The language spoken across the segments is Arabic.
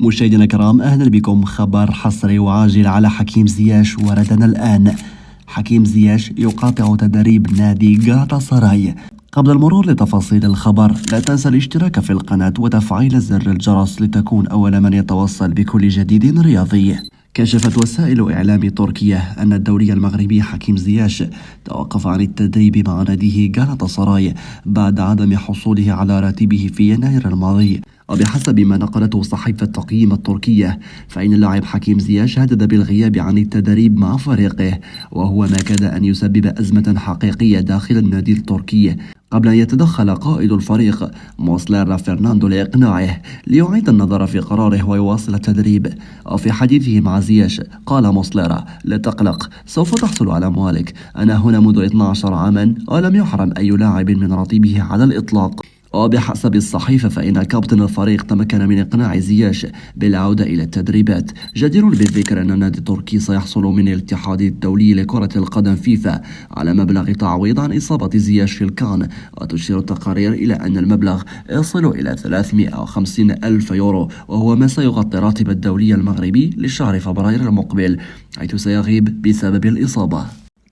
مشاهدينا الكرام، أهلا بكم. خبر حصري وعاجل على حكيم زياش وردنا الآن. حكيم زياش يقاطع تدريب نادي غاتا سراي. قبل المرور لتفاصيل الخبر، لا تنسى الاشتراك في القناة وتفعيل زر الجرس لتكون أول من يتوصل بكل جديد رياضي. كشفت وسائل إعلام تركية أن الدولي المغربي حكيم زياش توقف عن التدريب مع ناديه غالاتا سراي بعد عدم حصوله على راتبه في يناير الماضي. وبحسب ما نقلته صحيفة التقييم التركية، فإن اللاعب حكيم زياش هدد بالغياب عن التدريب مع فريقه، وهو ما كاد أن يسبب أزمة حقيقية داخل النادي التركي قبل أن يتدخل قائد الفريق موسليرا فرناندو لإقناعه ليعيد النظر في قراره ويواصل التدريب. وفي حديثه مع زياش قال موسليرا: لا تقلق، سوف تحصل على أموالك، أنا هنا منذ 12 عاما ولم يحرم أي لاعب من راتبه على الإطلاق. وبحسب الصحيفة، فإن كابتن الفريق تمكن من إقناع زياش بالعودة إلى التدريبات. جدير بالذكر أن النادي التركي سيحصل من الاتحاد الدولي لكرة القدم فيفا على مبلغ تعويض عن إصابة زياش في الكان، وتشير التقارير إلى أن المبلغ يصل إلى 350 ألف يورو، وهو ما سيغطي راتب الدولي المغربي لشهر فبراير المقبل، حيث سيغيب بسبب الإصابة.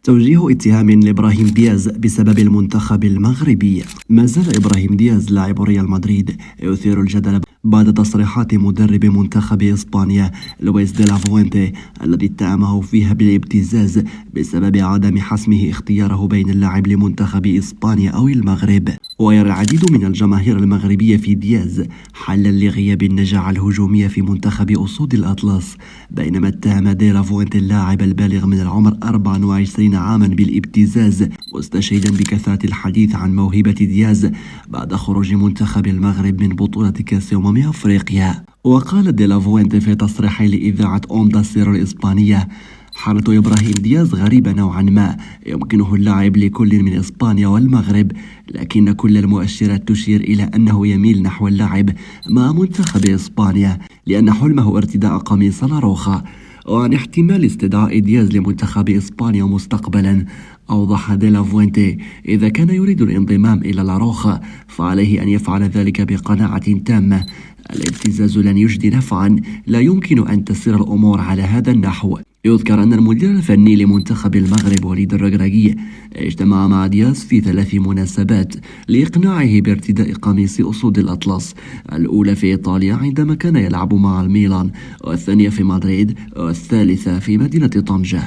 توجيه اتهام لإبراهيم دياز بسبب المنتخب المغربي. ما زال إبراهيم دياز لاعب ريال مدريد يثير الجدل بعد تصريحات مدرب منتخب إسبانيا لويس دي لافوينتي الذي اتهمه فيها بالابتزاز بسبب عدم حسمه اختياره بين اللاعب لمنتخب إسبانيا أو المغرب. ويرى العديد من الجماهير المغربية في دياز حلا لغياب النجاعة الهجومية في منتخب أسود الأطلس، بينما اتهم دي لافوينتي اللاعب البالغ من العمر 24 عاما بالابتزاز، مستشهدا بكثرة الحديث عن موهبة دياز بعد خروج منتخب المغرب من بطولة كأس أفريقيا. وقال دي لافوينتي في تصريح لإذاعة أوندا سيرو الإسبانية: حالة إبراهيم دياز غريبة نوعا ما، يمكنه اللعب لكل من إسبانيا والمغرب، لكن كل المؤشرات تشير إلى أنه يميل نحو اللعب مع منتخب إسبانيا لأن حلمه ارتداء قميص لاروخا. وعن احتمال استدعاء دياز لمنتخب إسبانيا مستقبلا، أوضح دي لافوينتي: إذا كان يريد الانضمام إلى لاروخا فعليه أن يفعل ذلك بقناعة تامة. الابتزاز لن يجدي نفعا، لا يمكن أن تسير الأمور على هذا النحو. يذكر أن المدير الفني لمنتخب المغرب وليد الركراكي اجتمع مع دياز في 3 مناسبات لإقناعه بارتداء قميص أسود الأطلس، الأولى في إيطاليا عندما كان يلعب مع الميلان، والثانية في مدريد، والثالثة في مدينة طنجة.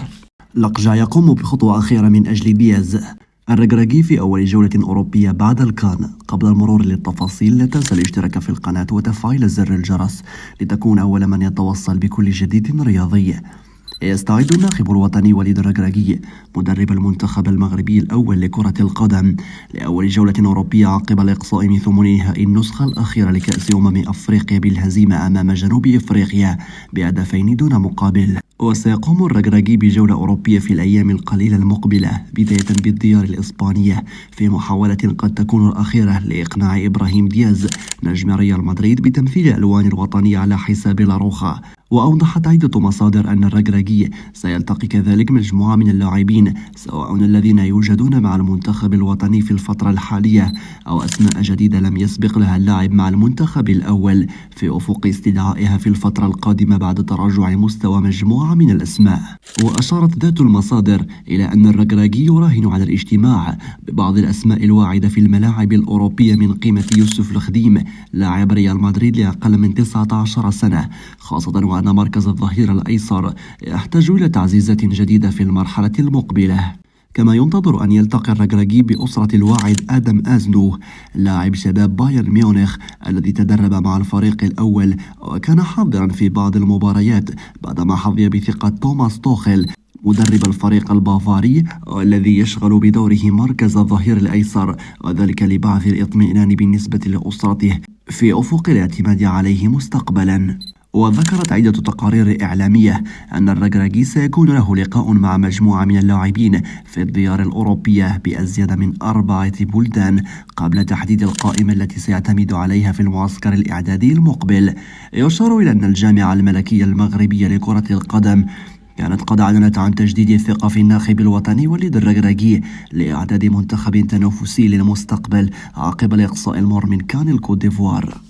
لقجع يقوم بخطوة أخيرة من أجل دياز. الركراكي في أول جولة أوروبية بعد الكان. قبل المرور للتفاصيل، لا تنسى الاشتراك في القناة وتفعيل زر الجرس لتكون أول من يتوصل بكل جديد رياضي. يستعد الناخب الوطني وليد الركراكي مدرب المنتخب المغربي الأول لكرة القدم لأول جولة أوروبية عقب الإقصاء من ثمن نهائي النسخة الأخيرة لكأس أفريقيا بالهزيمة أمام جنوب إفريقيا ب2 دون مقابل. وسيقوم الركراكي بجولة أوروبية في الأيام القليلة المقبلة، بداية بالديار الإسبانية، في محاولة قد تكون الأخيرة لإقناع إبراهيم دياز نجم ريال مدريد بتمثيل الألوان الوطنية على حساب لاروخا. وأوضحت عدة مصادر أن الركراكي سيلتقي كذلك مجموعة من اللاعبين، سواء الذين يوجدون مع المنتخب الوطني في الفترة الحالية أو أسماء جديدة لم يسبق لها اللعب مع المنتخب الأول، في أفق استدعائها في الفترة القادمة بعد تراجع مستوى مجموعة من الأسماء. وأشارت ذات المصادر إلى أن الركراكي يراهن على الاجتماع ببعض الأسماء الواعدة في الملاعب الأوروبية من قيمة يوسف الخديم لاعب ريال مدريد لأقل من 19 سنة، خاصة وأن مركز الظهير الأيسر يحتاج إلى تعزيزات جديدة في المرحلة المقبلة. كما ينتظر أن يلتقي الركراكي بأسرة الواعد آدم أزنو لاعب شباب بايرن ميونخ الذي تدرب مع الفريق الأول وكان حاضرا في بعض المباريات بعدما حظي بثقة توماس توخيل مدرب الفريق البافاري، والذي يشغل بدوره مركز الظهير الأيسر، وذلك لبعث الإطمئنان بالنسبة لأسرته في أفق الاعتماد عليه مستقبلا. وذكرت عدة تقارير إعلامية أن الركراكي سيكون له لقاء مع مجموعة من اللاعبين في الديار الأوروبية بأزيد من 4 بلدان قبل تحديد القائمة التي سيعتمد عليها في المعسكر الإعدادي المقبل. يشار إلى أن الجامعة الملكية المغربية لكرة القدم كانت قد أعلنت عن تجديد الثقة في الناخب الوطني وليد الركراكي لإعداد منتخب تنافسي للمستقبل عقب الإقصاء المر من كان الكوت ديفوار.